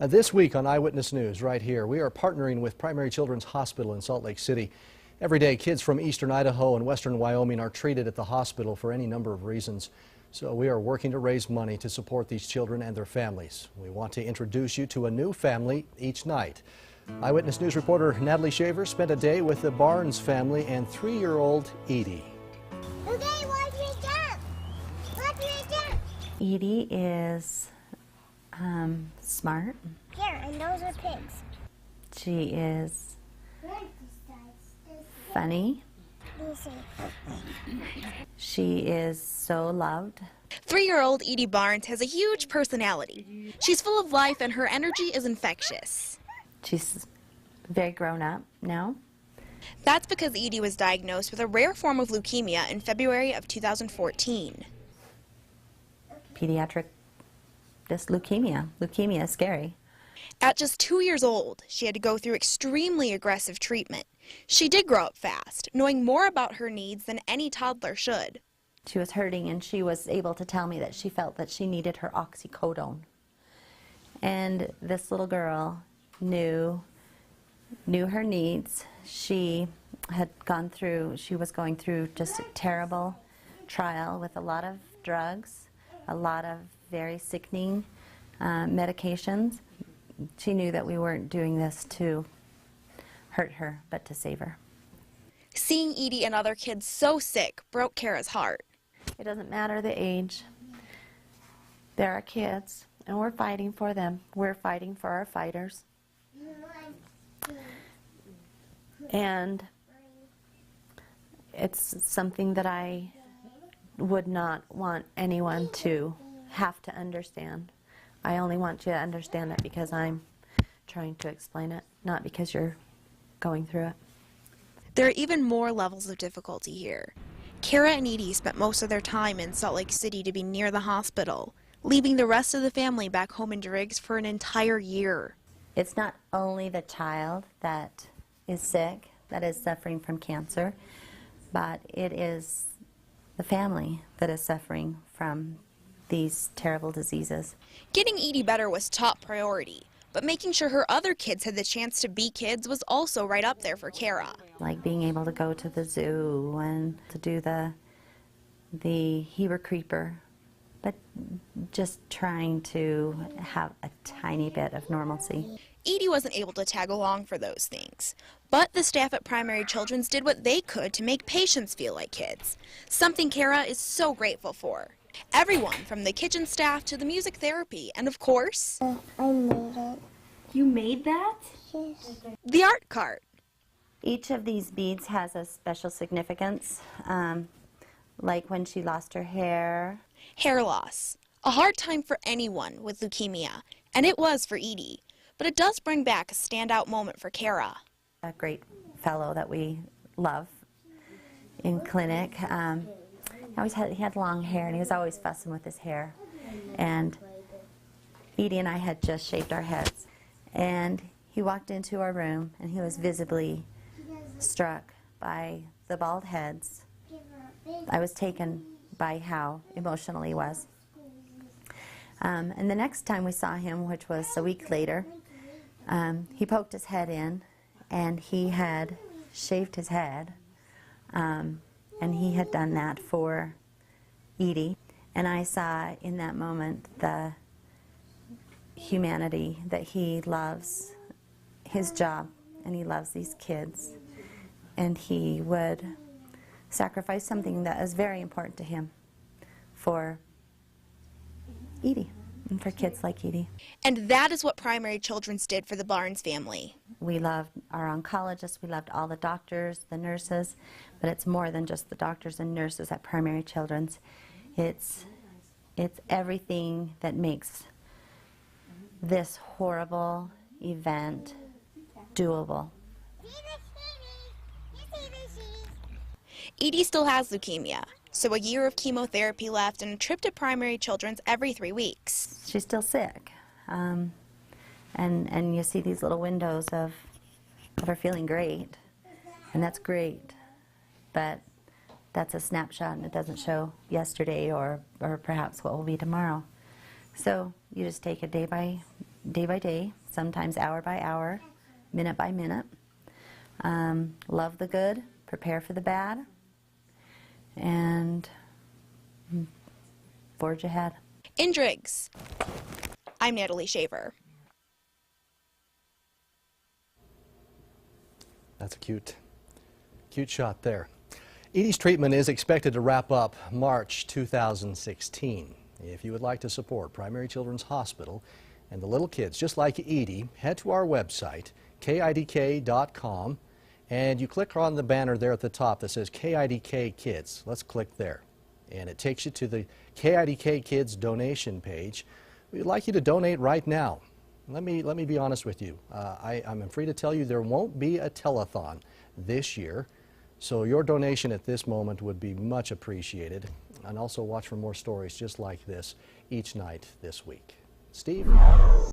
This week on Eyewitness News right here, we are partnering with Primary Children's Hospital in Salt Lake City. Every day, kids from eastern Idaho and western Wyoming are treated at the hospital for any number of reasons. So we are working to raise money to support these children and their families. We want to introduce you to a new family each night. Eyewitness News reporter Natalie Shaver spent a day with the Barnes family and 3-year-old Edie. Okay, watch me jump! Watch me jump! Edie is smart. Here, and those are pigs. She is funny. She is so loved. 3-year-old Edie Barnes has a huge personality. She's full of life and her energy is infectious. She's very grown up now. That's because Edie was diagnosed with a rare form of leukemia in February of 2014. Pediatric, just leukemia. Leukemia is scary. At just 2 years old, she had to go through extremely aggressive treatment. She did grow up fast, knowing more about her needs than any toddler should. She was hurting, and she was able to tell me that she felt that she needed her oxycodone. And this little girl knew her needs. She was going through just a terrible trial with a lot of drugs, a lot of very sickening medications. She knew that we weren't doing this to hurt her, but to save her. Seeing Edie and other kids so sick broke Kara's heart. It doesn't matter the age. There are kids, and we're fighting for them. We're fighting for our fighters. And it's something that I would not want anyone to have to understand. I only want you to understand it because I'm trying to explain it, not because you're going through it. There are even more levels of difficulty here. Kara and Edie spent most of their time in Salt Lake City to be near the hospital, leaving the rest of the family back home in Driggs for an entire year. It's not only the child that is sick, that is suffering from cancer, but it is the family that is suffering from these terrible diseases. Getting Edie better was top priority, but making sure her other kids had the chance to be kids was also right up there for Kara. Like being able to go to the zoo and to do the Heber Creeper, but just trying to have a tiny bit of normalcy. Edie wasn't able to tag along for those things, but the staff at Primary Children's did what they could to make patients feel like kids, something Kara is so grateful for. Everyone from the kitchen staff to the music therapy, and of course, I made it. You made that? Yes. the art cart. Each of these beads has a special significance, like when she lost her hair. Hair loss, a hard time for anyone with leukemia, and it was for Edie, but it does bring back a standout moment for Kara. A great fellow that we love in clinic. He had long hair, and he was always fussing with his hair. And Edie and I had just shaved our heads. And he walked into our room, and he was visibly struck by the bald heads. I was taken by how emotional he was. And the next time we saw him, which was a week later, he poked his head in, and he had shaved his head. And he had done that for Edie. And I saw in that moment the humanity, that he loves his job and he loves these kids. And he would sacrifice something that is very important to him for Edie and for kids like Edie. And that is what Primary Children's did for the Barnes family. We loved our oncologists, we loved all the doctors, the nurses, but it's more than just the doctors and nurses at Primary Children's. It's everything that makes this horrible event doable. Edie still has leukemia, so a year of chemotherapy left and a trip to Primary Children's every 3 weeks. She's still sick. And you see these little windows of her feeling great, and that's great, but that's a snapshot, and it doesn't show yesterday or perhaps what will be tomorrow. So you just take it day by day by day, sometimes hour by hour, minute by minute. Love the good, prepare for the bad, and forge ahead. In Driggs, I'm Natalie Shaver. That's a cute shot there. Edie's treatment is expected to wrap up March 2016. If you would like to support Primary Children's Hospital and the little kids just like Edie, head to our website, kidk.com, and you click on the banner there at the top that says KIDK Kids. Let's click there, and it takes you to the KIDK Kids donation page. We'd like you to donate right now. Let me be honest with you. I'm free to tell you there won't be a telethon this year, so your donation at this moment would be much appreciated. And also watch for more stories just like this each night this week. Steve?